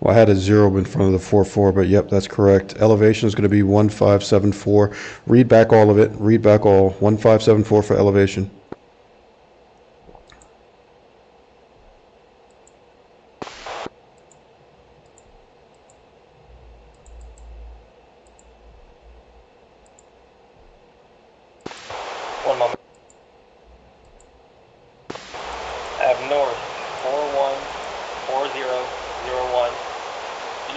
Well, I had a 0 in front of the 44, but yep, that's correct. Elevation is going to be 1574. Read back all of it. Read back all. 1574 for elevation. One moment. Have north 414001,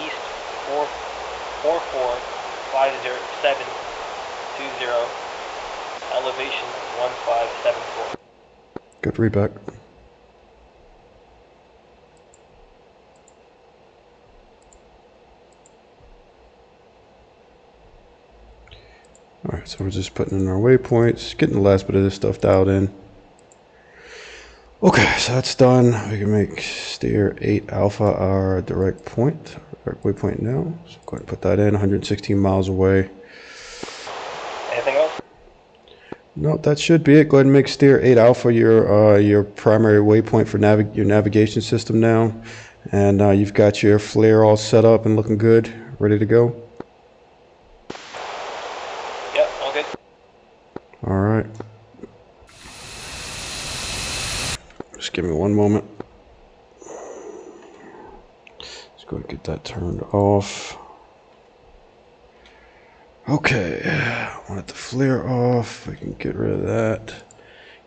east 4445070, elevation 1574. Good, read back. Alright, so we're just putting in our waypoints, getting the last bit of this stuff dialed in. Okay, so that's done. We can make steer 8 alpha our direct point, direct waypoint now. So go ahead and put that in, 116 miles away. Anything else? No, that should be it. Go ahead and make steer 8 alpha your primary waypoint for your navigation system now. And you've got your flare all set up and looking good, ready to go. Yep, all good. All right. Just give me one moment. Let's go ahead and get that turned off. Okay, I wanted the flare off. We can get rid of that.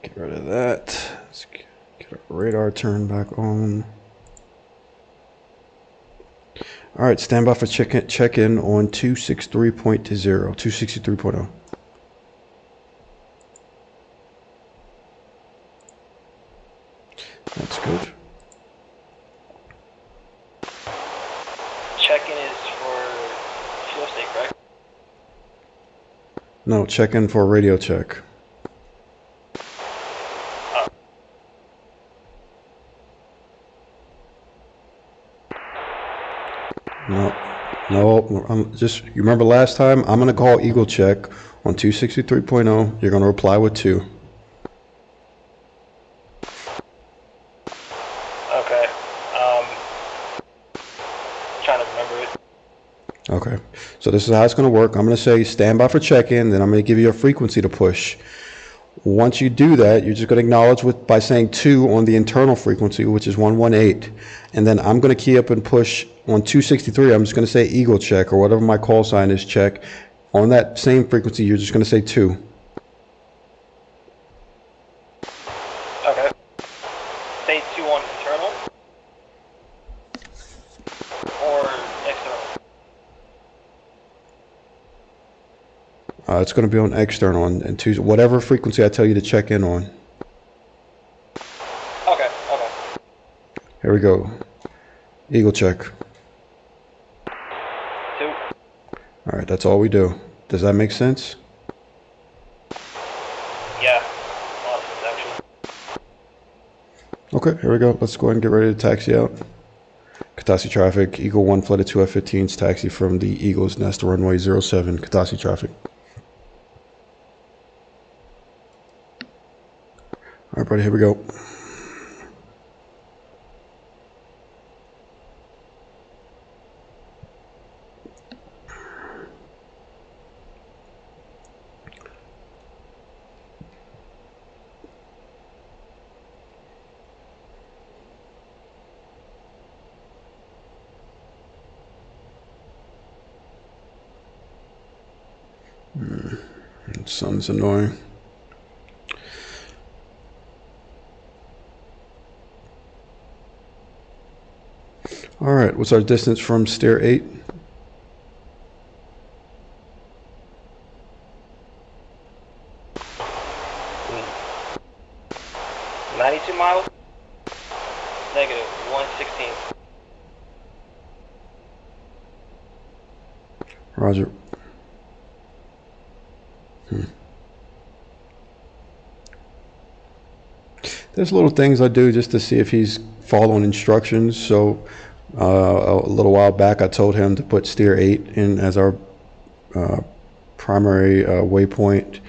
Get rid of that. Let's get our radar turned back on. All right, stand by for check-in on 263.0, 263.0. That's good. Check-in is for fuel state, correct? No, check-in for a radio check. No, just, you remember last time? I'm going to call Eagle check on 263.0. You're going to reply with 2. Okay. Trying to remember it. Okay, so this is how it's going to work. I'm going to say stand by for check-in, then I'm going to give you a frequency to push. Once you do that, you're just going to acknowledge by saying 2 on the internal frequency, which is 118. And then I'm going to key up and push on 263. I'm just going to say Eagle check or whatever my call sign is check. On that same frequency, you're just going to say 2. Okay. Say 2 on internal or external? It's going to be on external and whatever frequency I tell you to check in on. Okay. Here we go. Eagle check. 2. All right, that's all we do. Does that make sense? Yeah. A lot of sense, actually. Okay, here we go. Let's go ahead and get ready to taxi out. Katasi traffic, Eagle 1 flight of 2 F-15s, taxi from the Eagle's Nest to runway 07, Katasi traffic. All right, buddy, here we go. The sun's annoying. All right, what's our distance from stair 8? -92 miles. Negative 116. Roger. There's little things I do just to see if he's following instructions. So a little while back, I told him to put steer 8 in as our primary waypoint.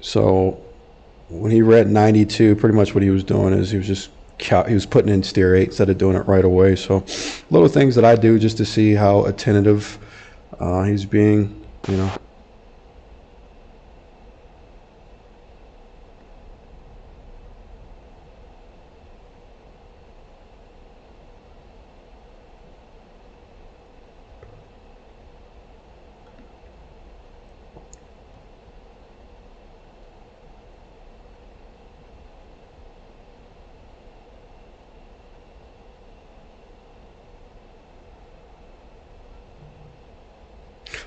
So when he read 92, pretty much what he was doing is he was just he was putting in steer 8 instead of doing it right away. So little things that I do just to see how attentive he's being, you know.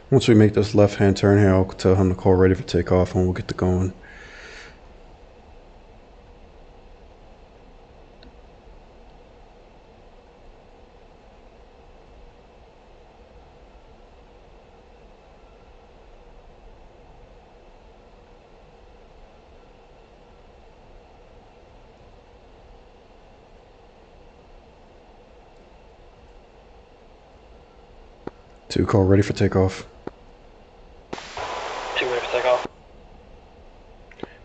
Once we make this left-hand turn here, I'll tell him to call ready for takeoff and we'll get to going. Two, call ready for takeoff.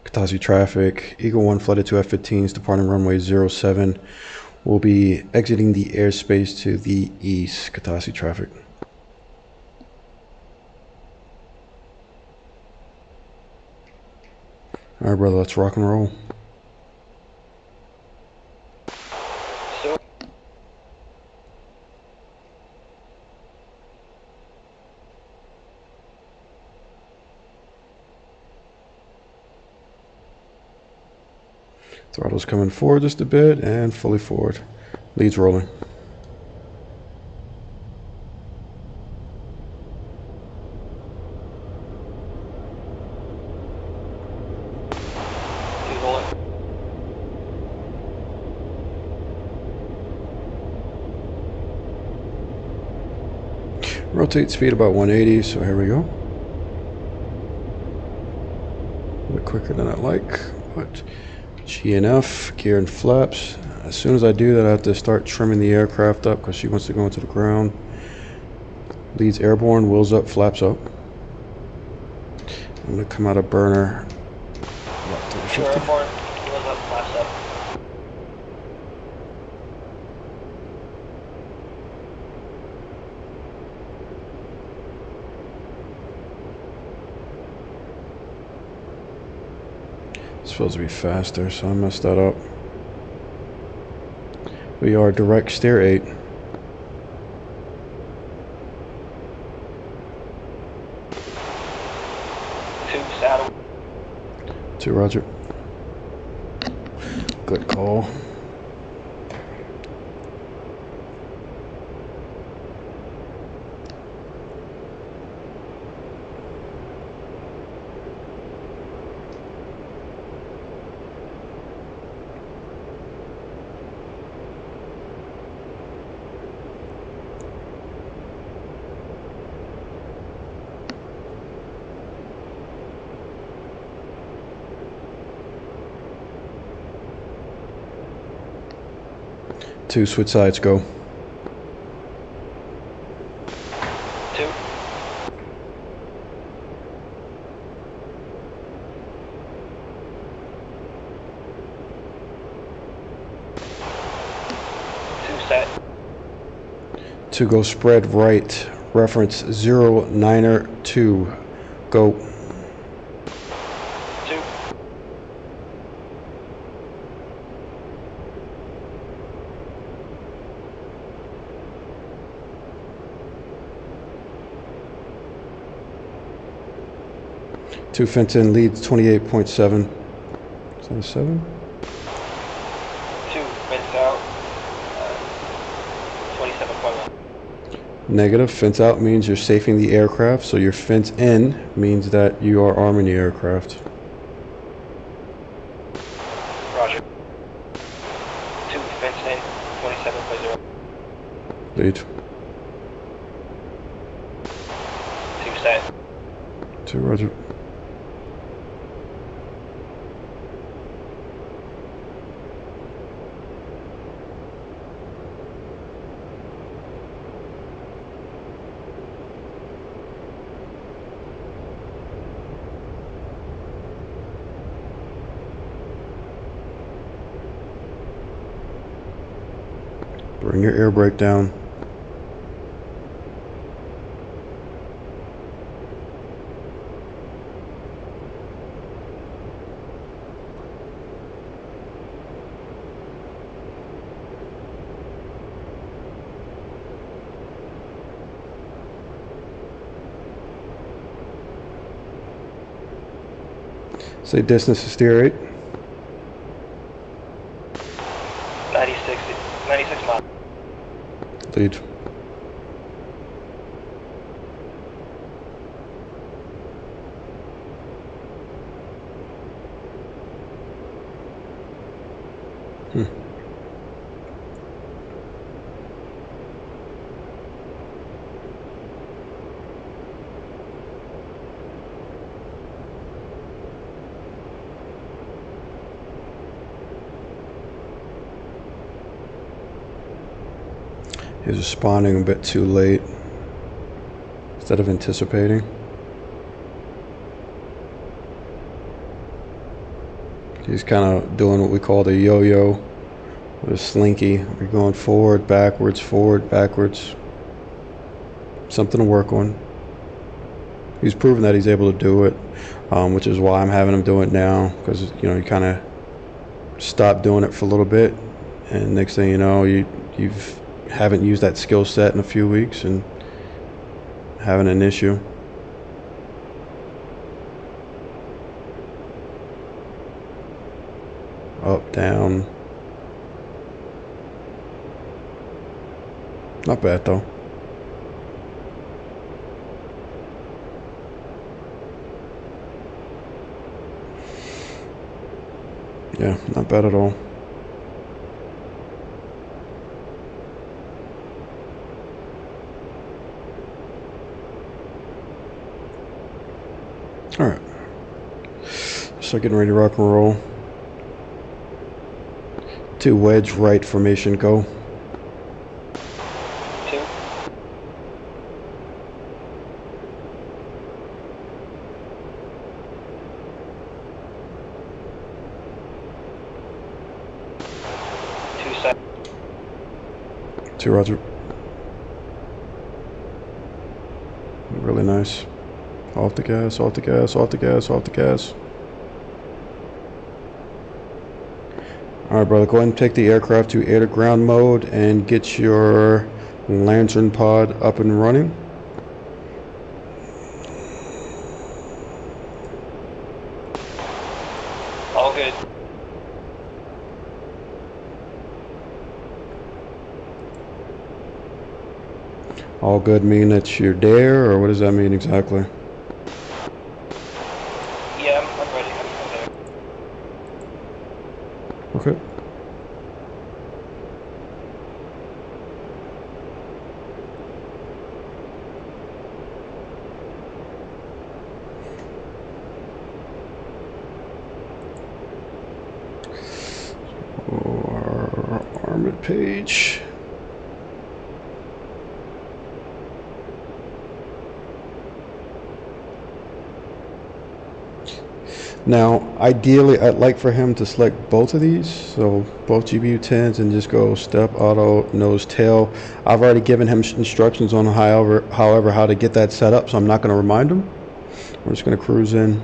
Katazi traffic, Eagle 1 flooded to F-15s, departing runway 07. We'll be exiting the airspace to the east. Katazi traffic. All right, brother, let's rock and roll. Throttle's coming forward just a bit and fully forward. Leads rolling. Lead rolling. Rotate speed about 180, so here we go. A bit quicker than I like, but G and F, gear and flaps. As soon as I do that, I have to start trimming the aircraft up because she wants to go into the ground. Leads airborne, wheels up, flaps up. I'm going to come out of burner. Airborne, wheels up, flaps up. It's supposed to be faster, so I messed that up. We are direct steer 8. 2 saddle. 2, roger. Good call. Two, switch sides, go. 2. Set. 2, go spread right. Reference 092. Go. 2. 2, Fenton leads 28.7. Is that a 7? 2, fence out. 27.1. Negative. Fence out means you're safing the aircraft, so your fence in means that you are arming the aircraft. Roger. 2, fence in. 27.0. Lead. 2 set. 2, roger. Bring your air brake down. Say distance to steer 8. 96 miles. Lead. He's responding a bit too late instead of anticipating. He's kind of doing what we call the yo-yo with a slinky. We're going forward, backwards, something to work on. He's proven that he's able to do it, which is why I'm having him do it now, because you know, you kind of stop doing it for a little bit, and next thing you know, you've haven't used that skill set in a few weeks and having an issue. Up, down. Not bad though. Yeah, not bad at all. All right, so getting ready to rock and roll. 2 wedge right formation, go. 2. 2 7. 2 roger. Really nice. Off the gas, off the gas, off the gas, off the gas. Alright, brother, go ahead and take the aircraft to air to ground mode and get your lantern pod up and running. All good. All good mean that you're there, or what does that mean exactly? Yeah, I'm ready. I'm there. Okay. Our armored page. Now, ideally, I'd like for him to select both of these, so both GBU 10s, and just go step, auto, nose, tail. I've already given him instructions on however how to get that set up, so I'm not going to remind him. We're just going to cruise in.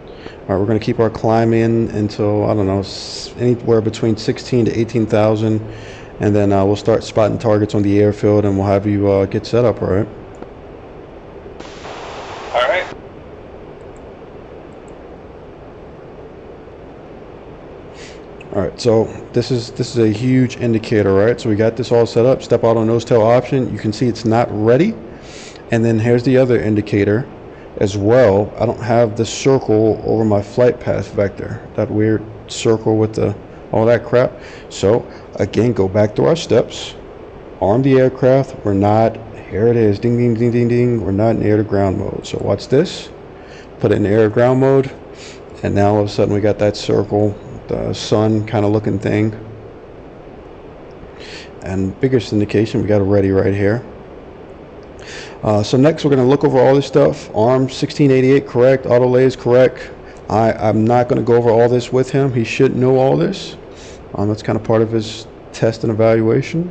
All right, we're going to keep our climb in until, I don't know, anywhere between 16 to 18,000, and then we'll start spotting targets on the airfield, and we'll have you get set up, all right? All right. All right, so this is a huge indicator, right? So we got this all set up. Step out on nose tail option. You can see it's not ready. And then here's the other indicator as well. I don't have the circle over my flight path vector, that weird circle with all that crap. So again, go back to our steps. Arm the aircraft. We're not, here it is, ding, ding, ding, ding, ding. We're not in air to ground mode. So watch this. Put it in air to ground mode. And now all of a sudden we got that circle, the sun kind of looking thing. And biggest indication, we got a ready right here. So next we're going to look over all this stuff. ARM 1688 correct, auto lay is correct. I'm not going to go over all this with him. He should know all this. That's kind of part of his Test and evaluation.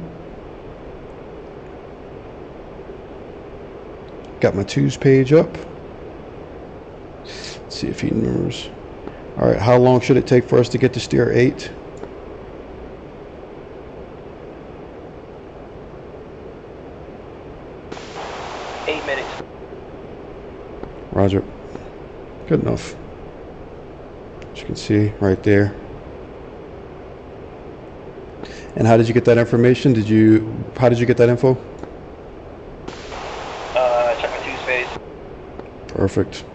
Got my twos page up. Let's see if he knows. All right, how long should it take for us to get to steer 8? Roger. Good enough. As you can see right there. And how did you get that information? How did you get that info? Check my twos phase. Perfect.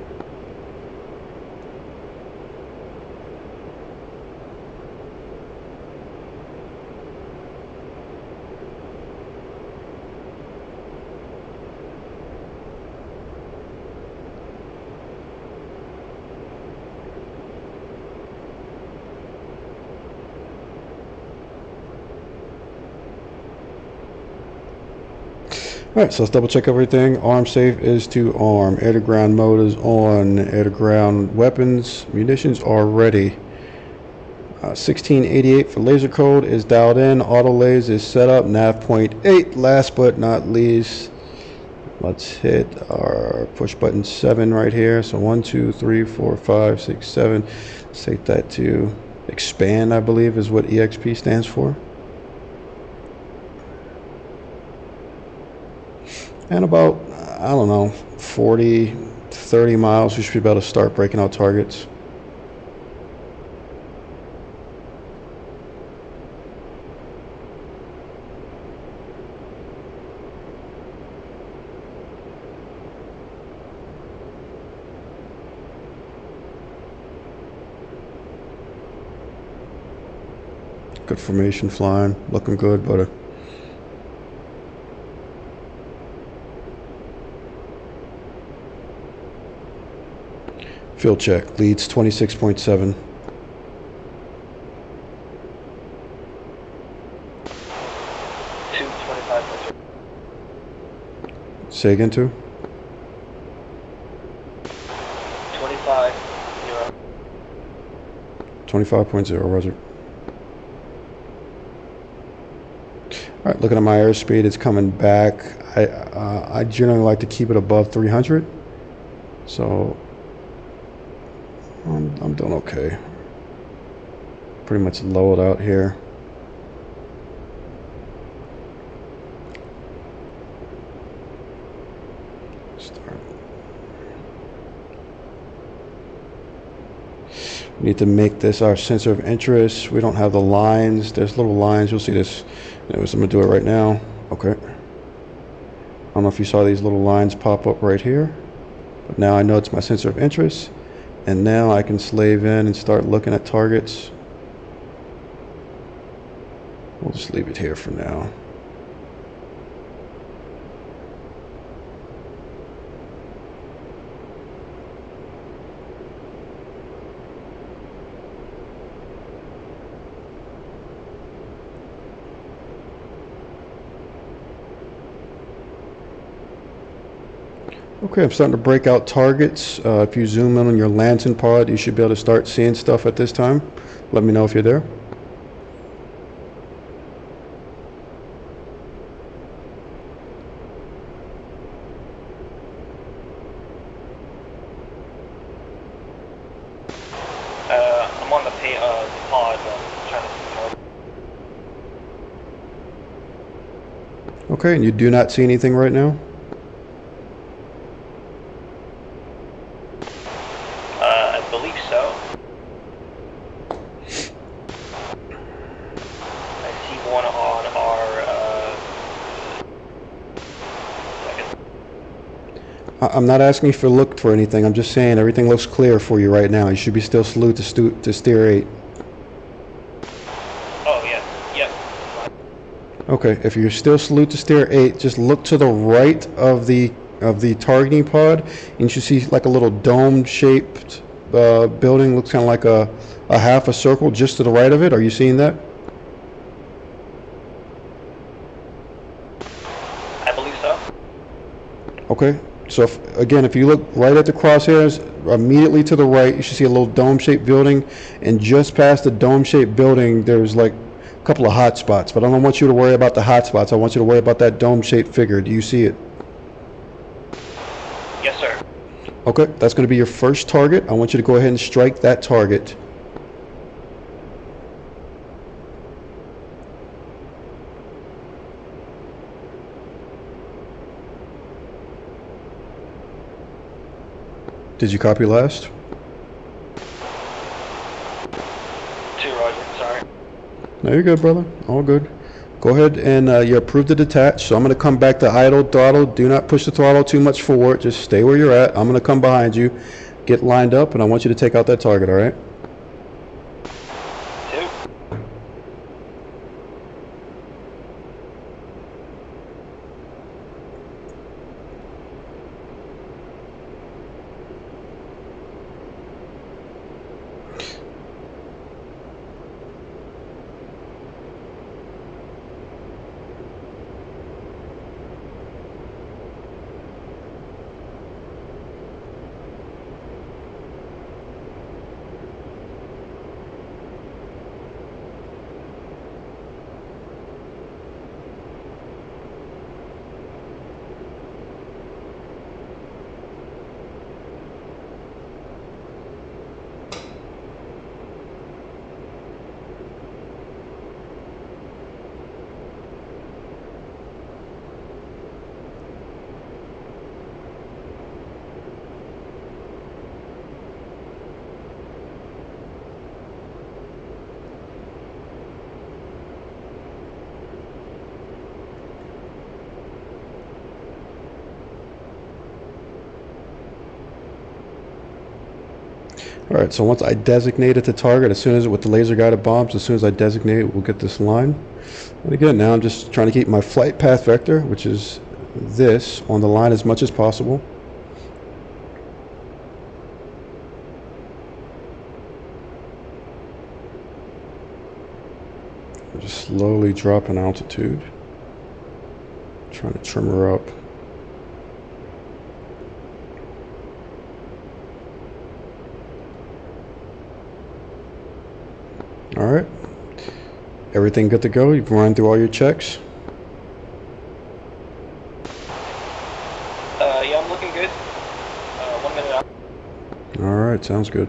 Alright, so let's double check everything. Arm safe is to arm. Air to ground mode is on. Air to ground weapons, munitions are ready. 1688 for laser code is dialed in. Auto lays is set up. Nav point 8. Last but not least, let's hit our push button 7 right here. So 1, 2, 3, 4, 5, 6, 7. Let's take that to expand, I believe is what EXP stands for. And about, I don't know, 40, 30 miles, we should be able to start breaking out targets. Good formation flying, looking good, but field check, leads 26.7. Say again, 2? 25.0, roger. Alright, looking at my airspeed, it's coming back. I generally like to keep it above 300. So I'm doing okay. Pretty much low it out here. We need to make this our sensor of interest. We don't have the lines. There's little lines. You'll see this. Anyways, I'm gonna do it right now. Okay. I don't know if you saw these little lines pop up right here, but now I know it's my sensor of interest. And now I can slave in and start looking at targets. We'll just leave it here for now. Okay, I'm starting to break out targets. If you zoom in on your lantern pod, you should be able to start seeing stuff at this time. Let me know if you're there. I'm on the pod, trying to see target. Okay, and you do not see anything right now? I believe so. I see one on our second. I'm not asking you to look for anything. I'm just saying everything looks clear for you right now. You should be still salute to steer 8. Oh, yeah. Yep. Okay, if you're still salute to steer 8, just look to the right of the targeting pod, and you should see like a little dome-shaped building. Looks kind of like a half a circle just to the right of it. Are you seeing that? I believe so. Okay, so if you look right at the crosshairs, immediately to the right, you should see a little dome-shaped building, and just past the dome-shaped building, there's like couple of hot spots, but I don't want you to worry about the hot spots. I want you to worry about that dome-shaped figure. Do you see it? Yes, sir. Okay, that's going to be your first target. I want you to go ahead and strike that target. Did you copy last? 2, Roger. Sorry. No, you're good, brother. All good. Go ahead and you're approved to detach. So I'm going to come back to idle throttle. Do not push the throttle too much forward. Just stay where you're at. I'm going to come behind you, get lined up, and I want you to take out that target, all right? 2. All right, so once I designated the target, as soon as with the laser guided bombs, as soon as I designate it, we'll get this line. And again, now I'm just trying to keep my flight path vector, which is this, on the line as much as possible. I'm just slowly drop in altitude, trying to trim her up. All right, everything good to go? You've run through all your checks? Yeah, I'm looking good. 1 minute out. All right, sounds good.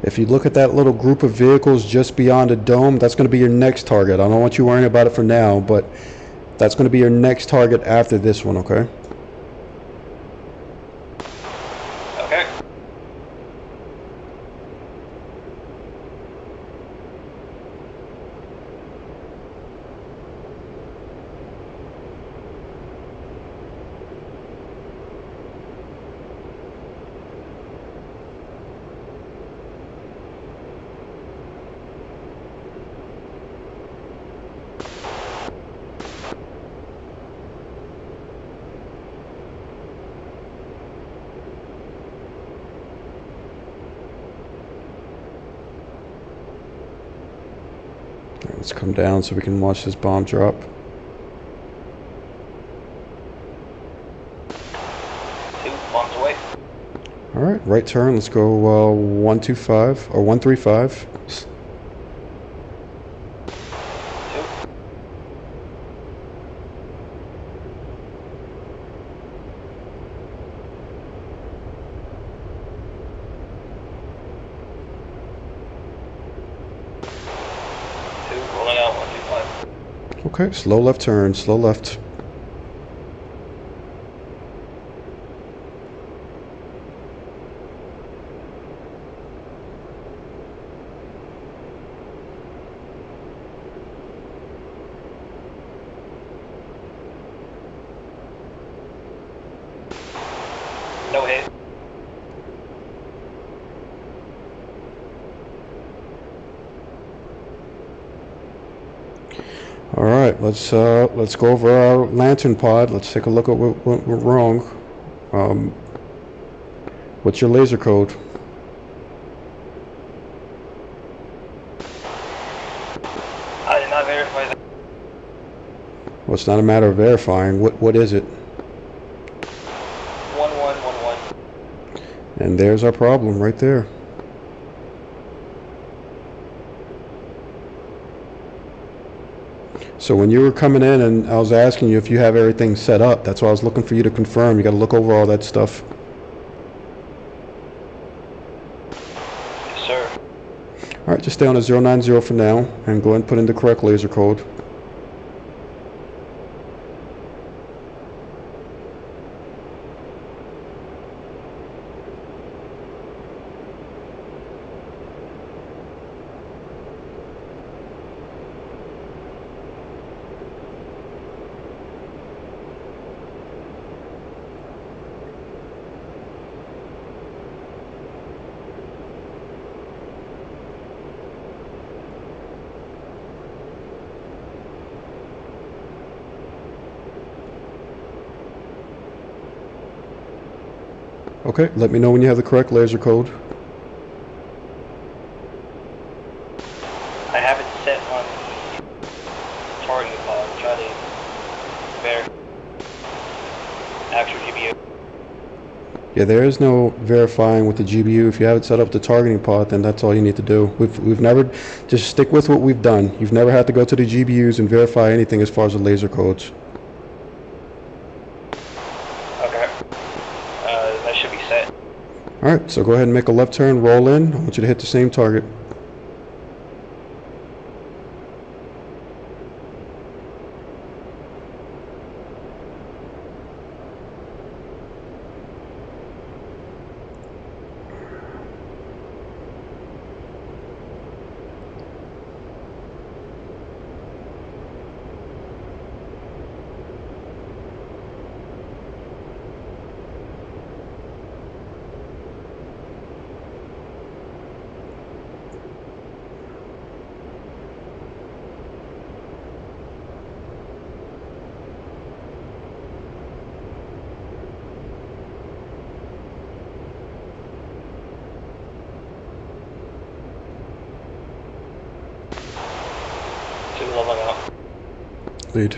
If you look at that little group of vehicles just beyond a dome, that's going to be your next target. I don't want you worrying about it for now, but that's going to be your next target after this one, okay? Okay. Let's come down so we can watch this bomb drop. 2 bombs away. All right, right turn. Let's go 125 or 135. 2. Rolling out 125. Okay, slow left turn, slow left. No hit. All right, let's go over our lantern pod. Let's take a look at what went wrong. What's your laser code? I did not verify that. Well, it's not a matter of verifying. What is it? And there's our problem right there. So when you were coming in and I was asking you if you have everything set up, that's why I was looking for you to confirm. You got to look over all that stuff. Yes, sir. All right, just stay on a 090 for now and go ahead and put in the correct laser code. Okay, let me know when you have the correct laser code. I have it set on the targeting pod. Try to verify actual GPU. Yeah, there is no verifying with the GPU. If you have it set up the targeting pod, then that's all you need to do. We've never, just stick with what we've done. You've never had to go to the GPUs and verify anything as far as the laser codes. Okay. That should be set. All right, so go ahead and make a left turn, roll in. I want you to hit the same target. Two leveling out. Lead.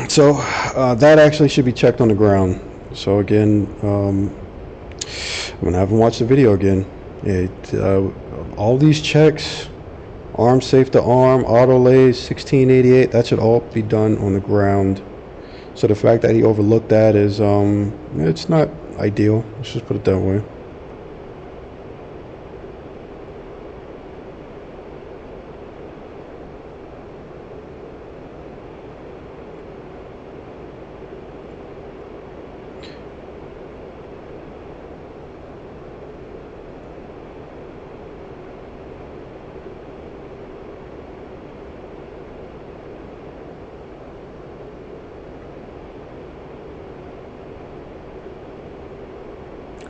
So that actually should be checked on the ground. So again, I'm gonna have them watch the video again. All these checks, arm safe to arm, auto lays, 1688, that should all be done on the ground. So the fact that he overlooked that is, it's not ideal. Let's just put it that way.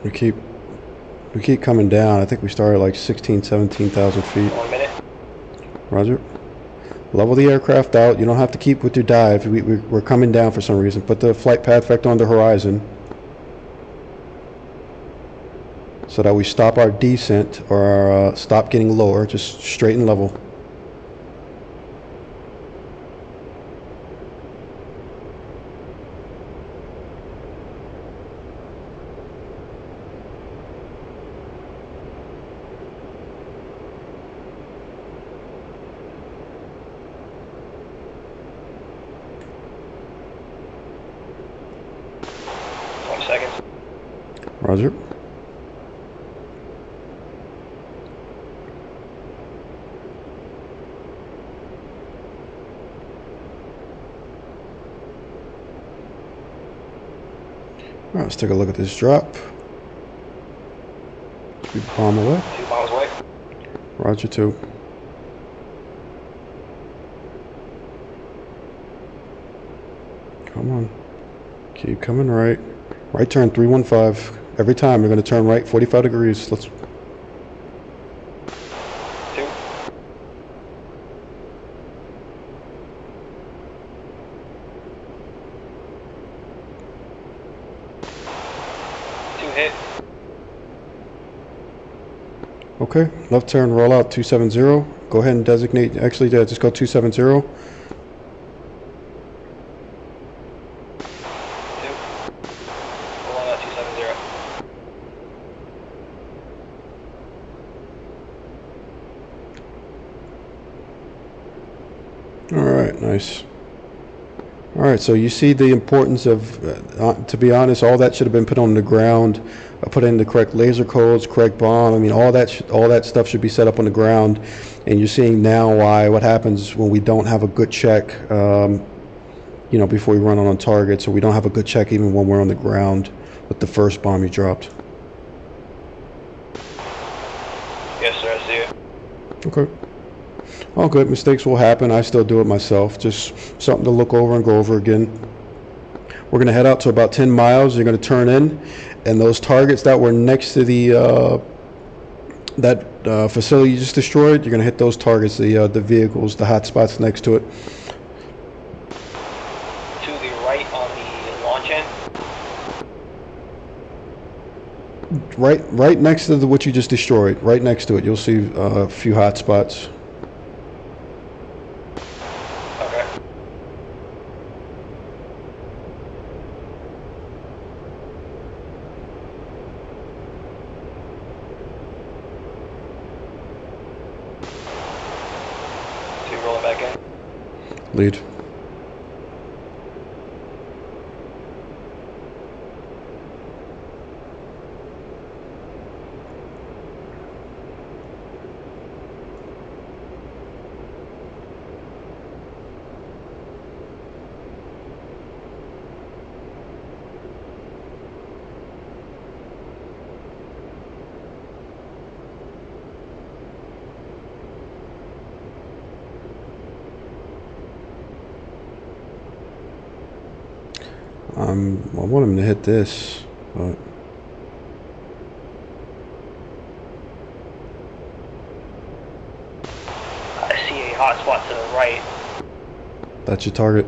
We keep coming down. I think we started like 17,000 feet. 1 minute. Roger. Level the aircraft out. You don't have to keep with your dive. We're coming down for some reason. Put the flight path vector on the horizon so that we stop our descent or our, stop getting lower. Just straight and level. Seconds. Roger. All right, let's take a look at this drop. We bomb away. 2 miles away. Roger 2. Come on. Keep coming right. Right turn 315. Every time you're going to turn right 45 degrees. Let's. 2. hit. Okay, left turn, roll out 270. Go ahead and designate, actually, just go 270. 2. Rolling out 270. All right, nice. All right, so you see the importance of, to be honest, all that should have been put on the ground, put in the correct laser codes, correct bomb. I mean, all that stuff should be set up on the ground. And you're seeing now what happens when we don't have a good check, you know, before we run on target. So we don't have a good check even when we're on the ground with the first bomb you dropped. Yes, sir, I see it. Okay. All good. Mistakes will happen. I still do it myself. Just something to look over and go over again. We're going to head out to about 10 miles. You're going to turn in, and those targets that were next to the facility you just destroyed, you're going to hit those targets, the vehicles, the hot spots next to it. To the right on the launch end. Right next to what you just destroyed. Right next to it, you'll see a few hot spots. Okay. So you're rolling back in. Lead. I want him to hit this, but I see a hot spot to the right. that's your target.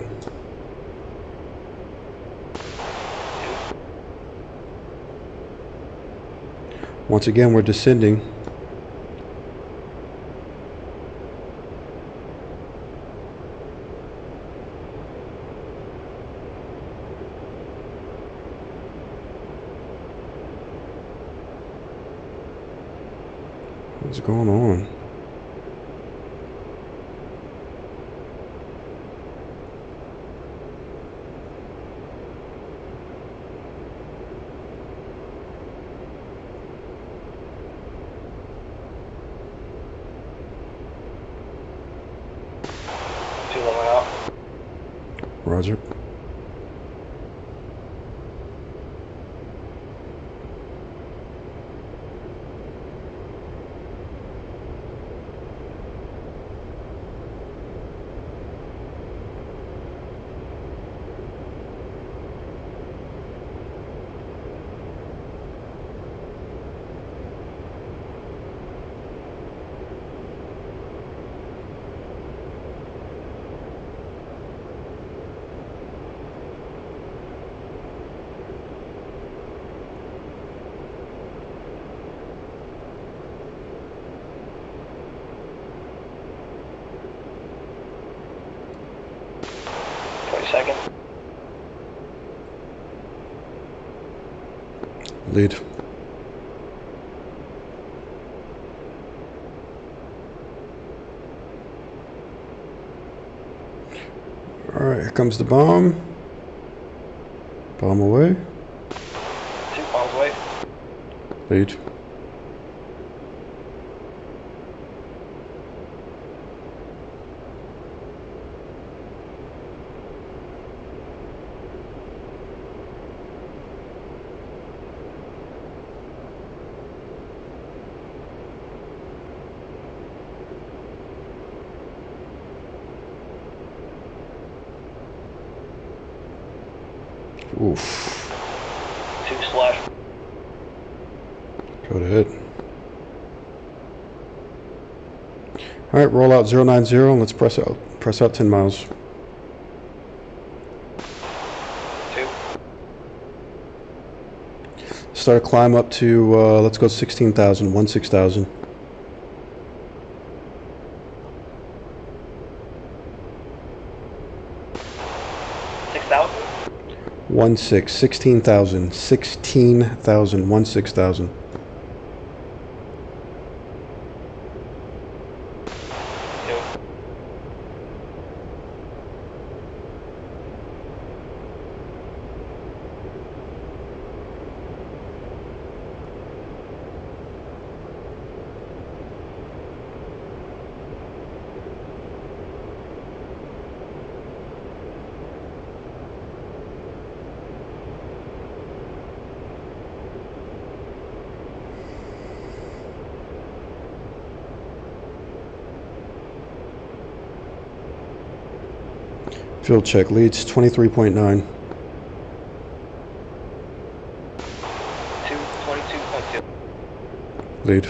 Once again, we're descending. What's going on? Two rolling out. Roger. Second. Lead. All right, here comes the bomb. Bomb away. 2 bombs away. Lead. Oof. 2 slash. Go to hit. All right, roll out 090 and let's press out. Press out 10 miles. 2. Start a climb up to, let's go 16,000, 16,000. 6,000? 16,000, 16,000, 16,000. Field check leads 23.9. 22.2. Lead.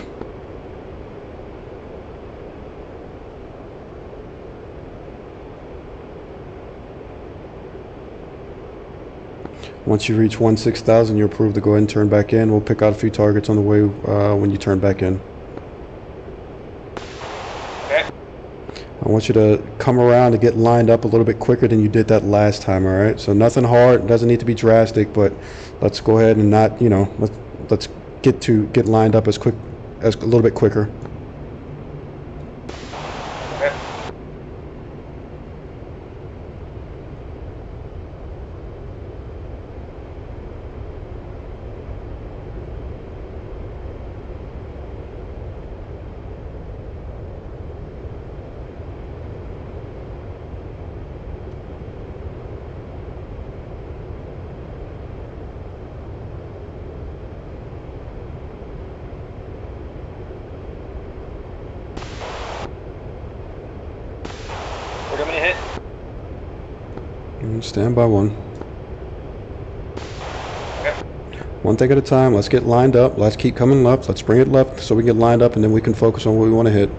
Once you reach 16,000, you're approved to go ahead and turn back in. We'll pick out a few targets on the way when you turn back in. Okay. I want you to come around and get lined up a little bit quicker than you did that last time, all right? So nothing hard, doesn't need to be drastic, but let's go ahead and not, you know, let's get lined up as a little bit quicker. Okay. We're going to hit. Stand by one. Okay. One thing at a time. Let's get lined up. Let's keep coming left. Let's bring it left so we get lined up, and then we can focus on what we want to hit.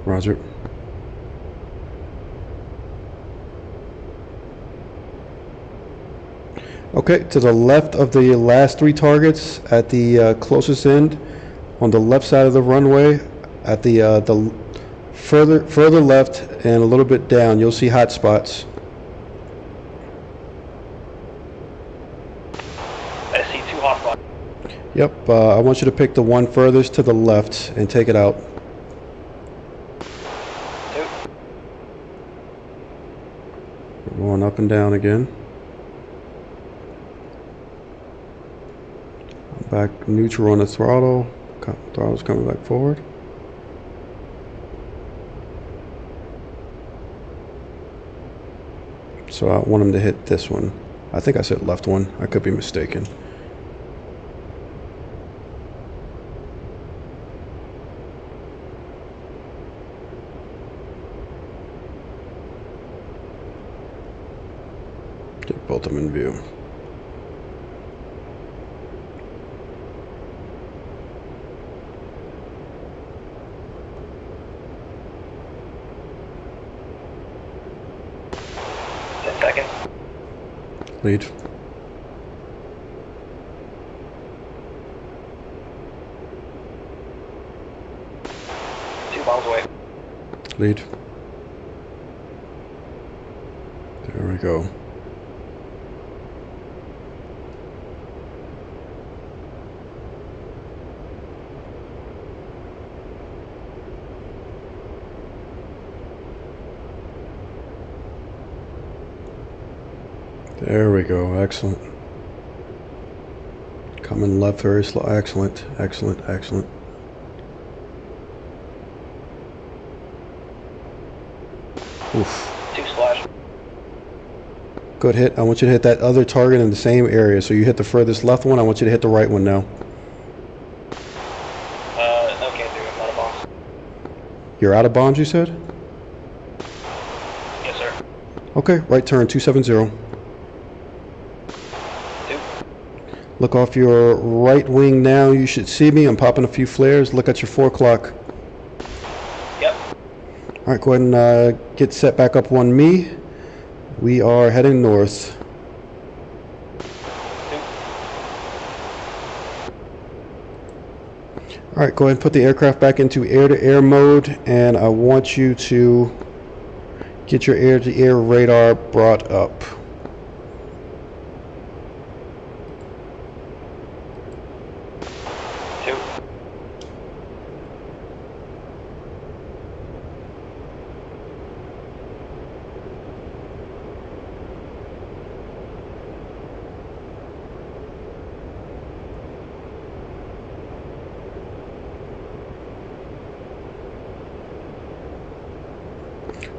Roger. Okay, to the left of the last three targets at the closest end, on the left side of the runway, at the further left and a little bit down, you'll see hot spots. I see 2 hot spots. Yep, I want you to pick the one furthest to the left and take it out. 2. We're going up and down again. Back neutral on the throttle. Throttle's coming back forward. So I want him to hit this one. I think I said left one. I could be mistaken. Get both of them in view. Seconds. Lead. Two miles away. Lead. There we go. There we go. Excellent. Coming left very slow. Excellent. Excellent. Excellent. Oof. 2 splash. Good hit. I want you to hit that other target in the same area. So you hit the furthest left one. I want you to hit the right one now. Okay, dude. I'm out of bombs. You're out of bombs, you said? Yes, sir. Okay. Right turn, 270. Look off your right wing now. You should see me. I'm popping a few flares. Look at your 4 o'clock. Yep. All right, go ahead and get set back up on me. We are heading north. All right, go ahead and put the aircraft back into air-to-air mode, and I want you to get your air-to-air radar brought up.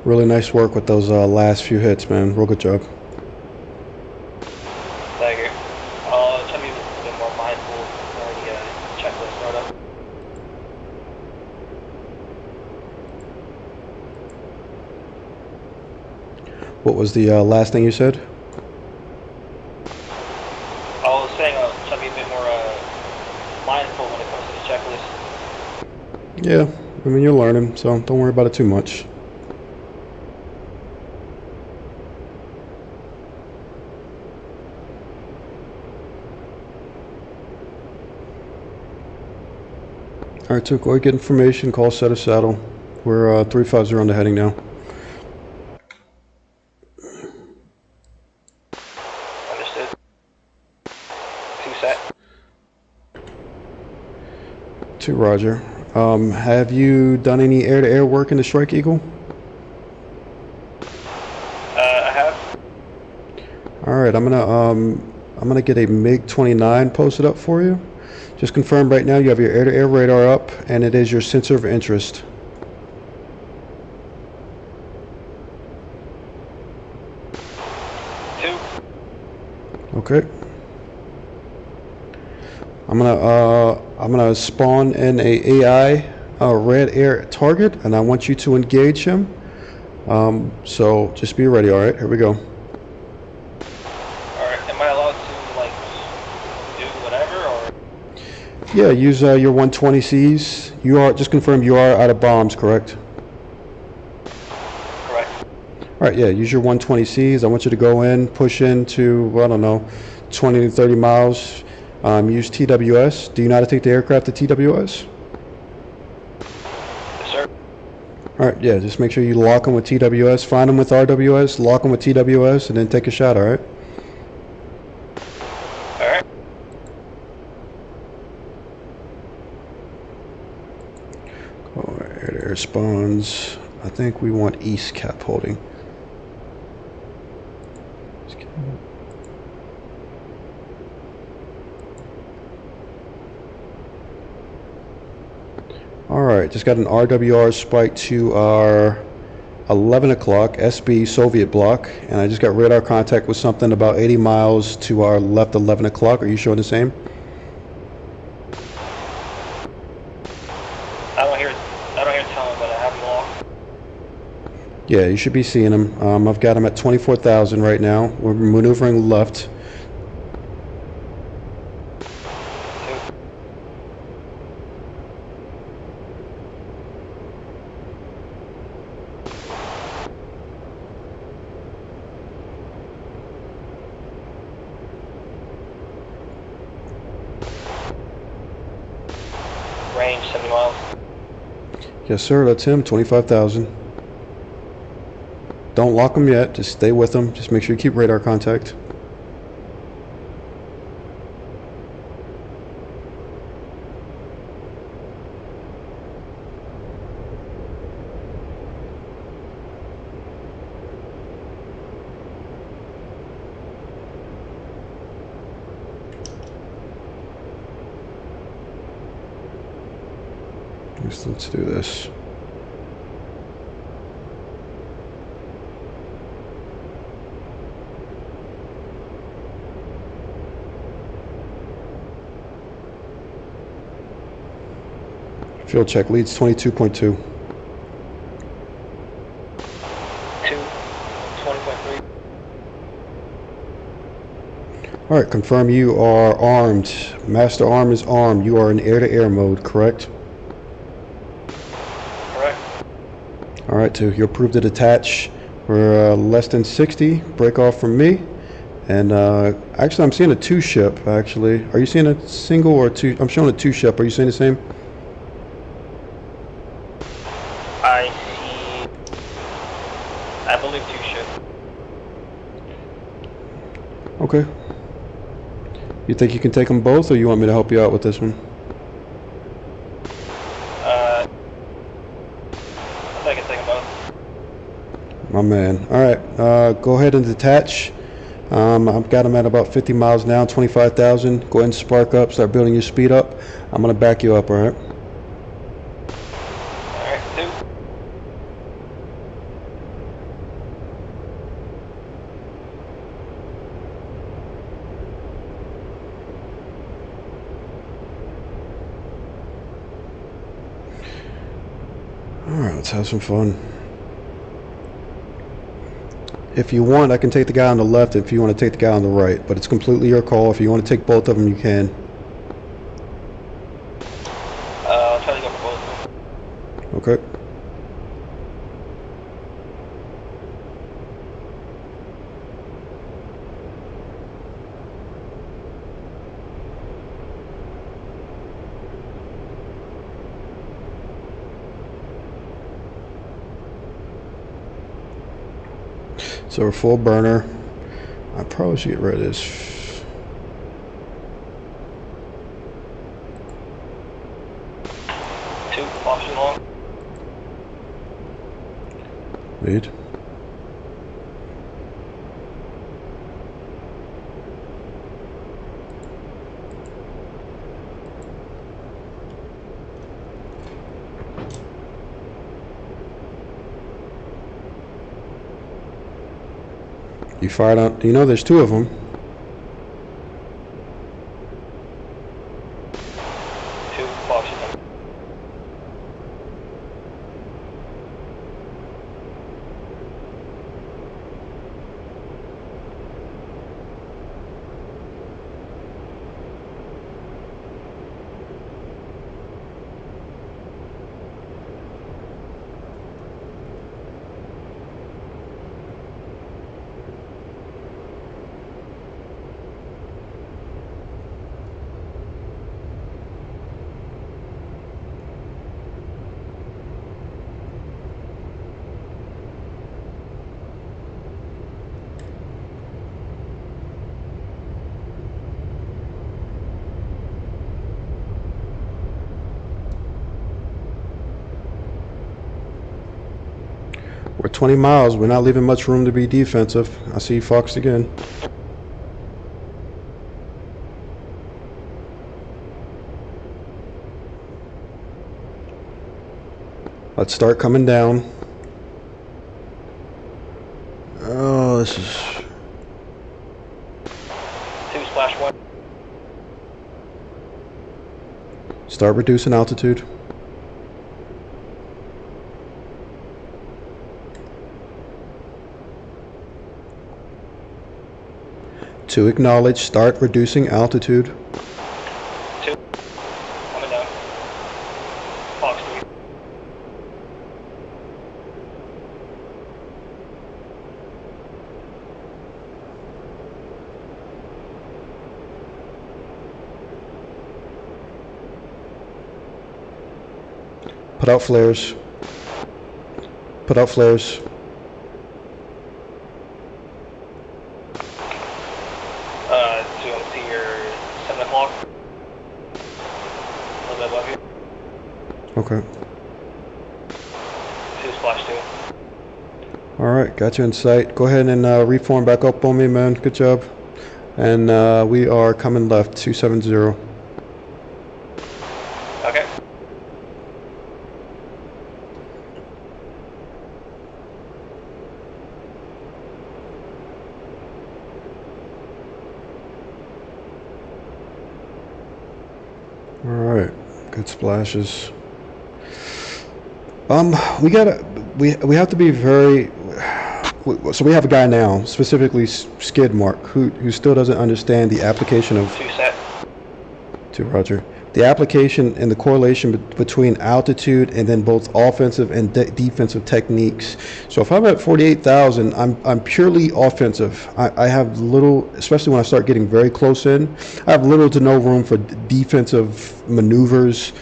Really nice work with those last few hits, man. Real good job. Thank you. Try to be a bit more mindful of the checklist startup. What was the last thing you said? I was saying try to be a bit more mindful when it comes to the checklist. Yeah, I mean, you're learning, so don't worry about it too much. All right, so go ahead, get information, call set of saddle. We're 350 on the heading now. Understood. 2 set. 2, roger. Have you done any air-to-air work in the Strike Eagle? I have. All right, I'm gonna get a MiG-29 posted up for you. Just confirm right now you have your air-to-air radar up, and it is your sensor of interest. Okay. I'm gonna spawn in a AI red air target, and I want you to engage him. So just be ready. All right, here we go. All right. Am I allowed to like do whatever or? Yeah, use your 120Cs. You are, just confirm you are out of bombs, correct? Correct. All right, yeah, use your 120Cs. I want you to go in, push into, well, I don't know, 20 to 30 miles. Use TWS. Do you know how to take the aircraft to TWS? Yes, sir. All right, yeah, just make sure you lock them with TWS. Find them with RWS, lock them with TWS, and then take a shot, all right? All right. Oh, air spawns. I think we want east cap holding. All right, just got an RWR spike to our 11 o'clock SB Soviet block, and I just got radar contact with something about 80 miles to our left 11 o'clock. Are you showing the same? I don't hear telling, but I have them locked. Yeah, you should be seeing them. I've got them at 24,000 right now. We're maneuvering left. Range 70 miles. Yes, sir, that's him, 25,000. Don't lock them yet, just stay with them. Just make sure you keep radar contact. Let's do this. Field check leads 22.2. 20.3. All right, confirm you are armed. Master arm is armed. You are in air-to-air mode, correct? Correct. All right, so you're approved to detach. We're less than 60. Break off from me. And actually, I'm seeing a two ship, actually. Are you seeing a single or two? I'm showing a two ship. Are you seeing the same? I see, I believe two ships. Okay. You think you can take them both, or you want me to help you out with this one? I think I can take them both. My man. All right, go ahead and detach. I've got them at about 50 miles now, 25,000. Go ahead and spark up, start building your speed up. I'm going to back you up, all right? Alright, two. All right, let's have some fun. If you want, I can take the guy on the left if you want to take the guy on the right, but it's completely your call. If you want to take both of them, you can. I'll try to go for both of them. Okay. So we're full burner. I probably should get rid of this. Two, option long. Lead. You fired out. You know there's two of them. Two, option long. We're 20 miles. We're not leaving much room to be defensive. I see you foxed again. Let's start coming down. Oh, this is... Two, splash one. Start reducing altitude. To acknowledge, start reducing altitude. Two, coming down. Fox three. Put out flares. Put out flares. To see your 7 o'clock. A little bit above you. Okay. Two, splash two. All right, got you in sight. Go ahead and reform back up on me, man. Good job. And we are coming left, 270. Okay. All right, good splashes. We have to be very. So we have a guy now, specifically Skid Mark, who still doesn't understand the application of... 2 set. To Roger. The application and the correlation between altitude and then both offensive and defensive techniques. So if I'm at 48,000, I'm purely offensive. I have little, especially when I start getting very close in, I have little to no room for defensive maneuvers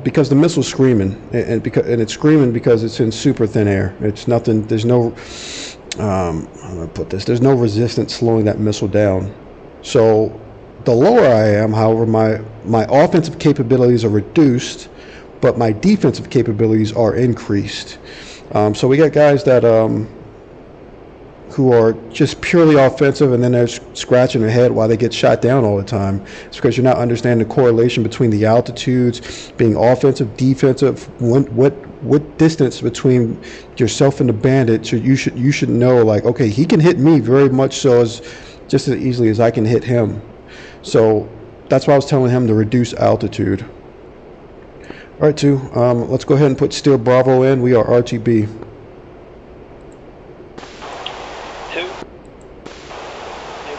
because the missile's screaming, and it's screaming because it's in super thin air. It's nothing. There's no how do I put this? There's no resistance slowing that missile down. So the lower I am, however, my offensive capabilities are reduced, but my defensive capabilities are increased. So we got guys that who are just purely offensive, and then they're scratching their head while they get shot down all the time. It's because you're not understanding the correlation between the altitudes, being offensive, defensive, what distance between yourself and the bandit. You should know, like, okay, he can hit me very much so as just as easily as I can hit him. So that's why I was telling him to reduce altitude. All right, 2. Let's go ahead and put Steel Bravo in. We are RTB. 2. Steel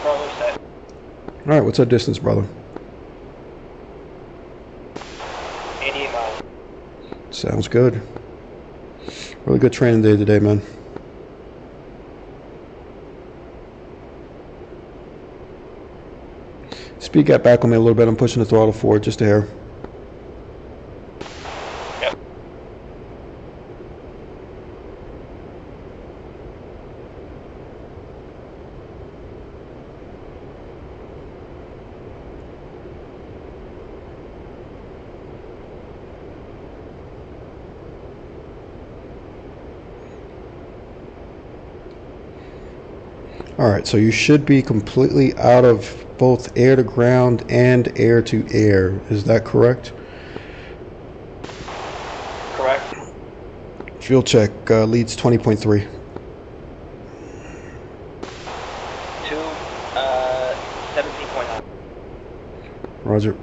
Bravo set. All right, what's our distance, brother? 88 miles. Sounds good. Really good training day today, man. Speed got back on me a little bit. I'm pushing the throttle forward just a hair. Yep. All right, so you should be completely out of both air to ground and air to air. Is that correct? Correct. Fuel check leads 20.3. 2, 17.9. Roger.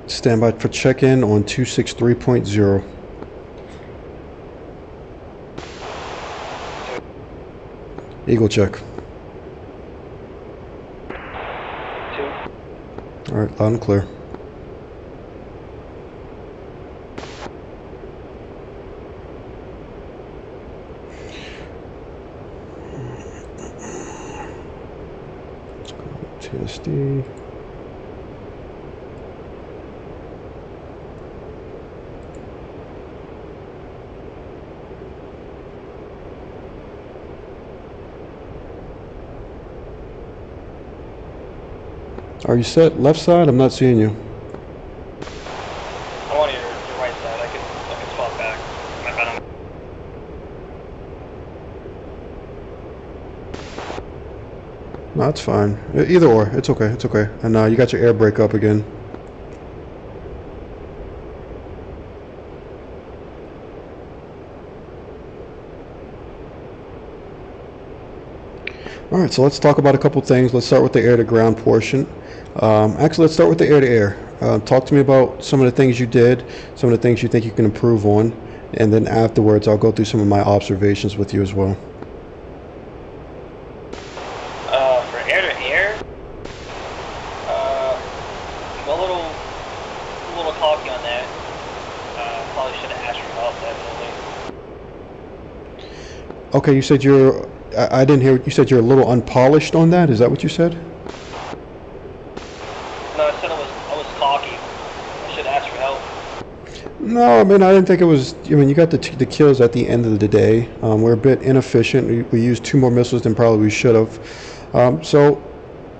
Stand by for check-in on 263.0. Eagle check. 2. All right, loud and clear. TSD. Are you set? Left side? I'm not seeing you. I'm on your right side. I can swap back. No, it's fine. Either or. It's okay. It's okay. And you got your air brake up again. All right, so let's talk about a couple things. Let's start with the air-to-ground portion. Actually, let's start with the air-to-air. Talk to me about some of the things you did, some of the things you think you can improve on, and then afterwards I'll go through some of my observations with you as well. For air-to-air, I'm a little cocky on that. Probably should have asked for help, definitely. Okay, you said you're... I didn't hear. You said you're a little unpolished on that. Is that what you said? No, I said I was cocky. I should ask for help. No, I mean, I didn't think it was. I mean, you got the kills at the end of the day. We're a bit inefficient. We used 2 more missiles than probably we should have. So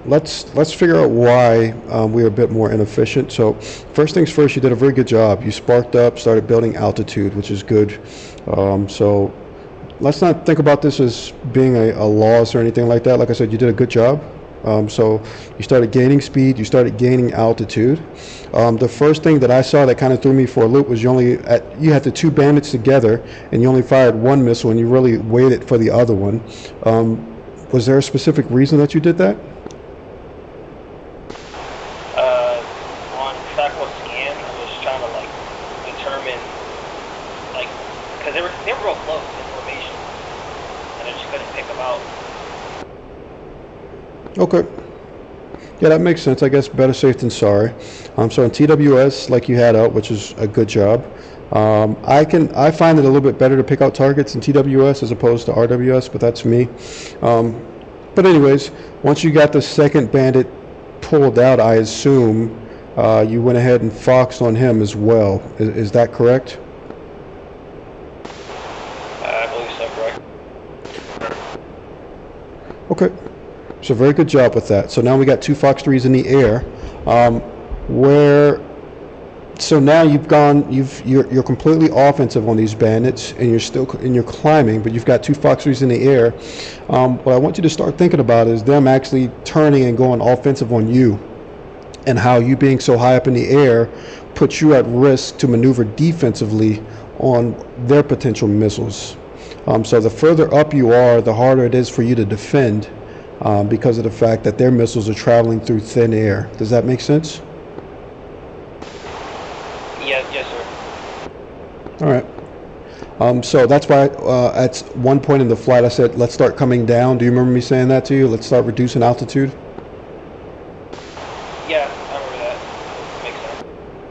let's figure out why we're a bit more inefficient. So first things first, you did a very good job. You sparked up, started building altitude, which is good. So let's not think about this as being a loss or anything like that. Like I said, you did a good job. So you started gaining speed, you started gaining altitude. The first thing that I saw that kind of threw me for a loop was you had the two bandits together and you only fired one missile and you really waited for the other one. Was there a specific reason that you did that? On trackable scan, I was trying to like determine, like, because they were real close in formation, and I just couldn't pick them out. Okay. Yeah, that makes sense. I guess better safe than sorry. So in TWS, like you had out, which is a good job. I find it a little bit better to pick out targets in TWS as opposed to RWS, but that's me. But anyways, once you got the second bandit pulled out, I assume you went ahead and foxed on him as well. Is that correct? I believe so, correct. Okay. So very good job with that. So now we got two Fox 3s in the air. So now you're completely offensive on these bandits, and you're climbing, but you've got two Fox 3s in the air. What I want you to start thinking about is them actually turning and going offensive on you, and how you being so high up in the air puts you at risk to maneuver defensively on their potential missiles. So the further up you are, the harder it is for you to defend. Because of the fact that their missiles are traveling through thin air. Does that make sense? Yes, sir. All right. So that's why at one point in the flight I said, let's start coming down. Do you remember me saying that to you? Let's start reducing altitude? Yeah, I remember that. Makes sense.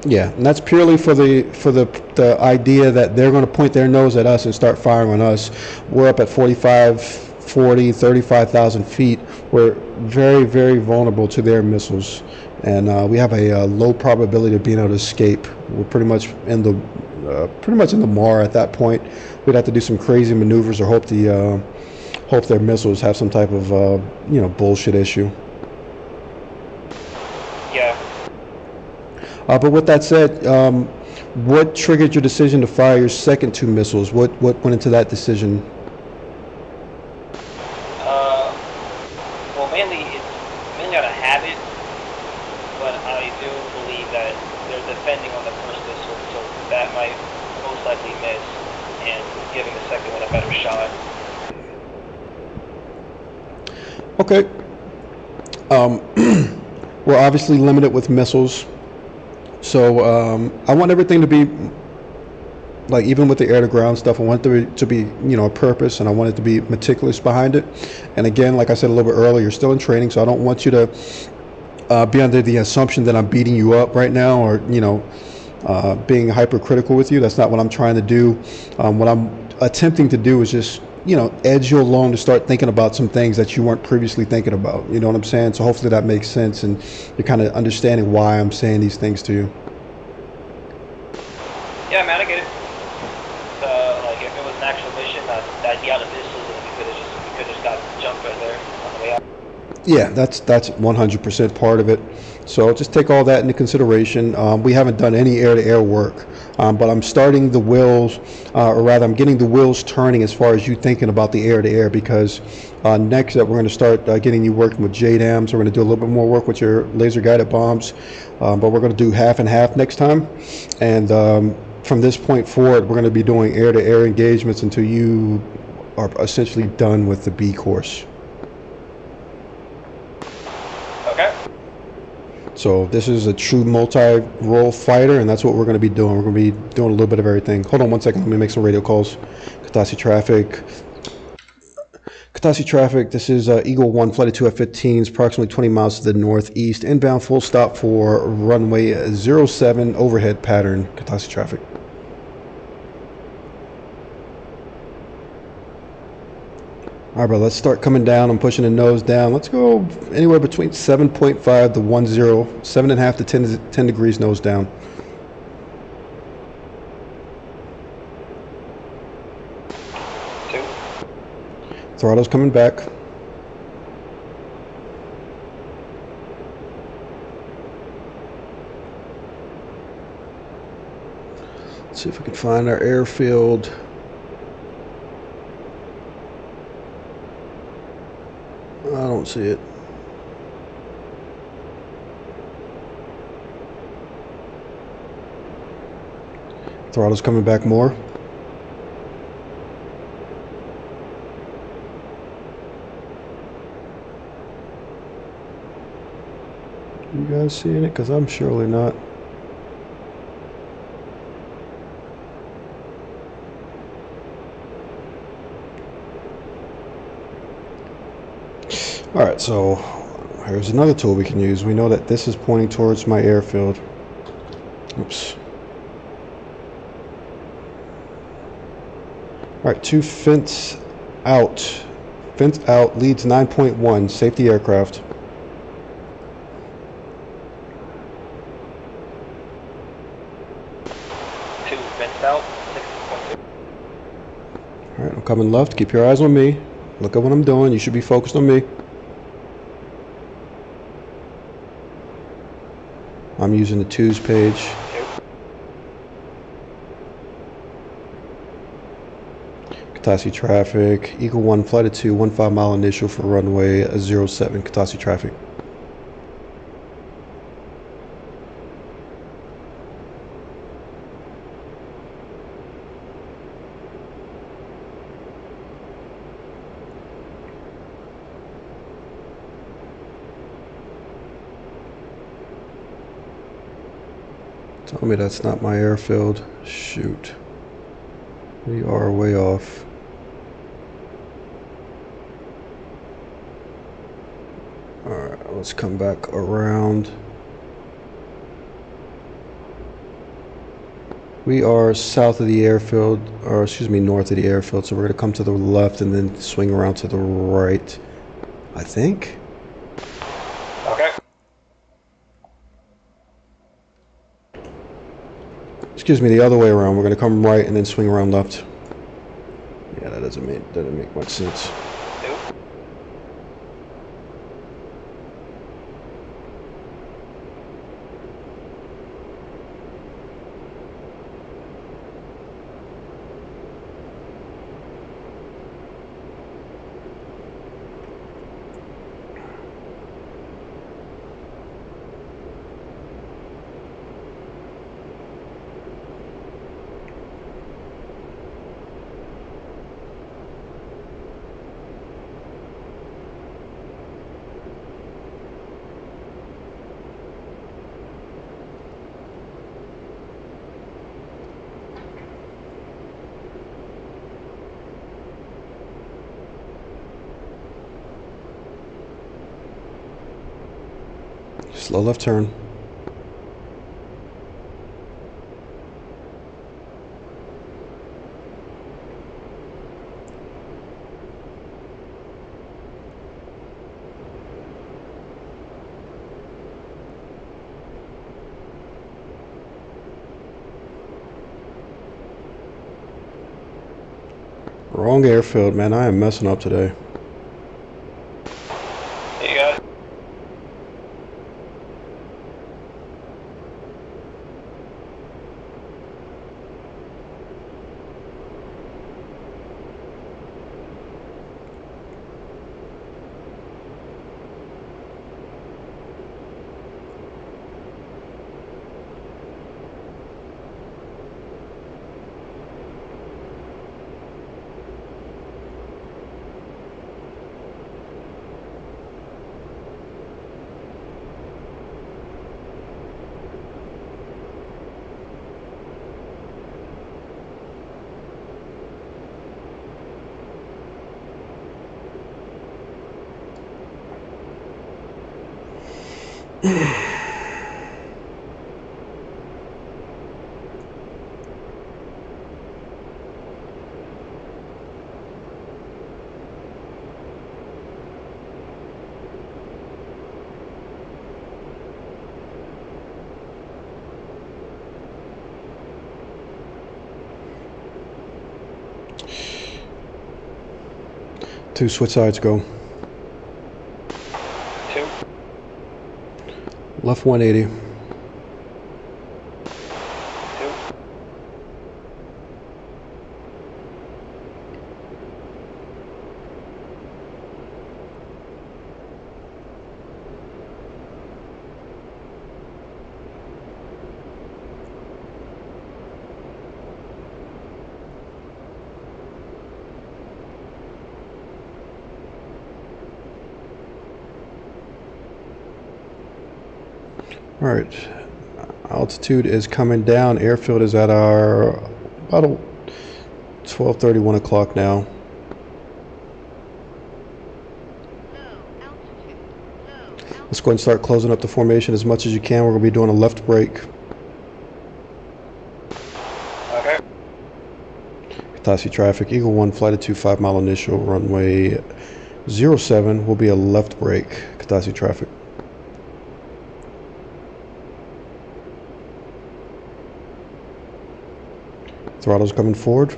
Yeah, and that's purely for the idea that they're going to point their nose at us and start firing on us. We're up at 35,000 feet. We're very, very vulnerable to their missiles, and we have a low probability of being able to escape. We're pretty much in the mar at that point. We'd have to do some crazy maneuvers or hope their missiles have some type of bullshit issue. Yeah. But with that said, what triggered your decision to fire your second two missiles? What went into that decision? Well, it's mainly out of habit, but I do believe that they're defending on the first missile, so that might most likely miss, and giving the second one a better shot. Okay. We're obviously limited with missiles, so I want everything to be like, even with the air-to-ground stuff, I want it to be a purpose, and I want it to be meticulous behind it. And again, like I said a little bit earlier, you're still in training, so I don't want you to be under the assumption that I'm beating you up right now, or being hypercritical with you. That's not what I'm trying to do. What I'm attempting to do is just edge you along to start thinking about some things that you weren't previously thinking about. You know what I'm saying? So hopefully that makes sense, and you're kind of understanding why I'm saying these things to you. Yeah, man, I get it. Like, if it was an actual mission, I'd be out of missiles, and we could have just got jumped right there on the way out. Yeah, that's 100% part of it. So just take all that into consideration. We haven't done any air-to-air work, but I'm starting the wheels, or rather, I'm getting the wheels turning as far as you thinking about the air-to-air, because next up we're going to start getting you working with JDAMs. We're going to do a little bit more work with your laser-guided bombs, but we're going to do half and half next time. And from this point forward, we're going to be doing air-to-air engagements until you are essentially done with the B course. Okay. So this is a true multi-role fighter, and that's what we're going to be doing. We're going to be doing a little bit of everything. Hold on one second. Let me make some radio calls. Katasi traffic. Katasi traffic. This is Eagle 1, flight of 2 F-15s, approximately 20 miles to the northeast. Inbound full stop for runway 07 overhead pattern. Katasi traffic. All right, bro, let's start coming down. I'm pushing the nose down. Let's go anywhere between 7.5 to 10, 7.5 to 10 degrees nose down. Throttle's coming back. Let's see if we can find our airfield. I don't see it. Throttle's coming back more. You guys seeing it? Because I'm surely not. Alright, so here's another tool we can use. We know that this is pointing towards my airfield. Oops. Alright, 2 fence out. Fence out leads 9.1, safety aircraft. Out, 6.2. Alright, I'm coming left. Keep your eyes on me. Look at what I'm doing. You should be focused on me. I'm using the 2's page. Katasi traffic. Eagle 1, flight of 2, 15 mile initial for runway 07, Katasi traffic. Tell me that's not my airfield. Shoot. We are way off. Alright, let's come back around. We are south of the airfield, or excuse me, north of the airfield, so we're going to come to the left and then swing around to the right, I think. Okay. Excuse me, the other way around. We're going to come right and then swing around left. Yeah, that doesn't make much sense. Nope. Slow left turn. Wrong airfield, man. I am messing up today. There you go. Two switch sides, go. 2. Left 180. 2. All right, altitude is coming down. Airfield is at our about 12:30, 1 o'clock now. Let's go ahead and start closing up the formation as much as you can. We're going to be doing a left break. Okay. Katasi traffic, Eagle 1, flight at 25 mile initial, runway 07 will be a left break. Katasi traffic. Throttle's coming forward.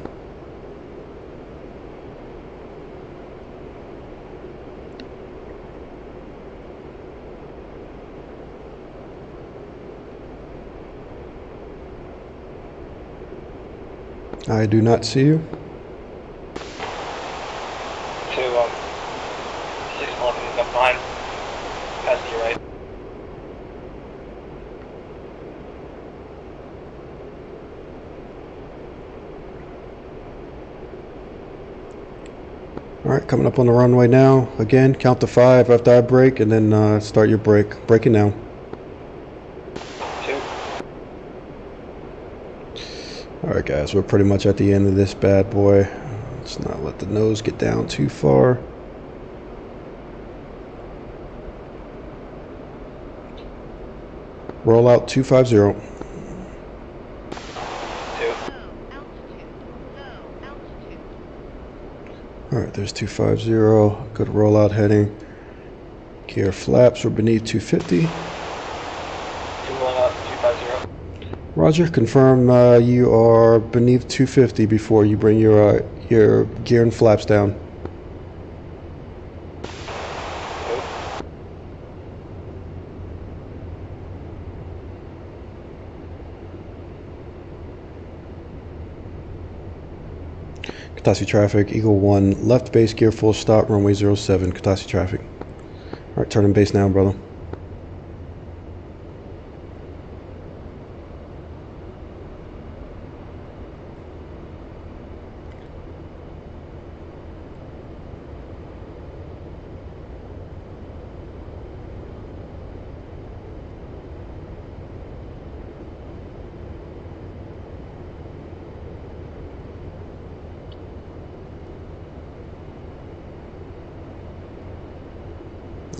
I do not see you. To 611, I'm behind. Past to your right. All right, coming up on the runway now. Again, count to 5 after I brake, and then start your brake. Braking now. 2. All right, guys, we're pretty much at the end of this bad boy. Let's not let the nose get down too far. Roll out 250. 2. All right, there's 250. Good rollout heading. Gear flaps, we're beneath 250. 2 rolling up, 250. Roger, confirm you are beneath 250 before you bring your gear and flaps down. 2. Katasi traffic, Eagle 1, left base gear full stop, runway 07, Katasi traffic. All right, turning base now, brother.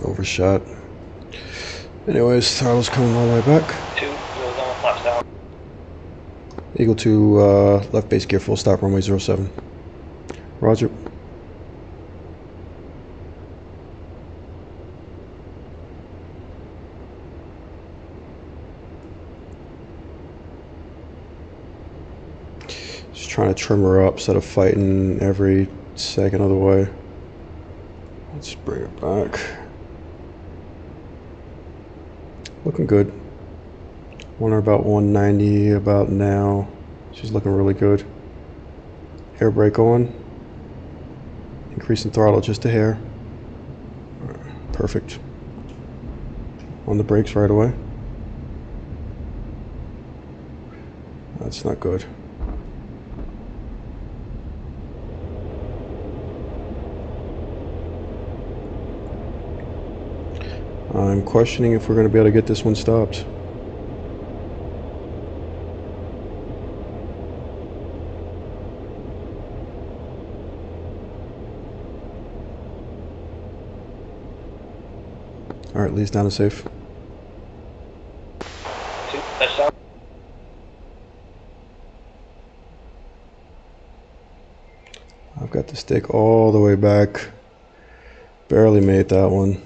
Overshot. Anyways, throttle's coming all the way back. 2, wheels on, flaps down. Eagle 2, left base gear full stop, runway 07. Roger. Just trying to trim her up instead of fighting every second of the way. Let's bring it back. Looking good. Want her about 190 about now. She's looking really good. Air brake on. Increasing throttle just a hair. Perfect. On the brakes right away. That's not good. I'm questioning if we're going to be able to get this one stopped. All right, leads down and safe. 2, touchdown. I've got the stick all the way back. Barely made that one.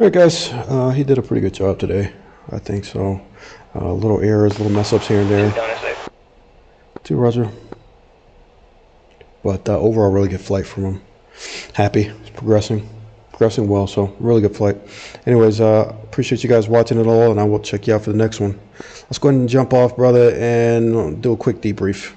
Alright guys, he did a pretty good job today. I think so. Little errors, little mess ups here and there. Down and safe. 2, Roger. But overall, really good flight from him. Happy. It's progressing well, so really good flight. Anyways, appreciate you guys watching it all, and I will check you out for the next one. Let's go ahead and jump off, brother, and do a quick debrief.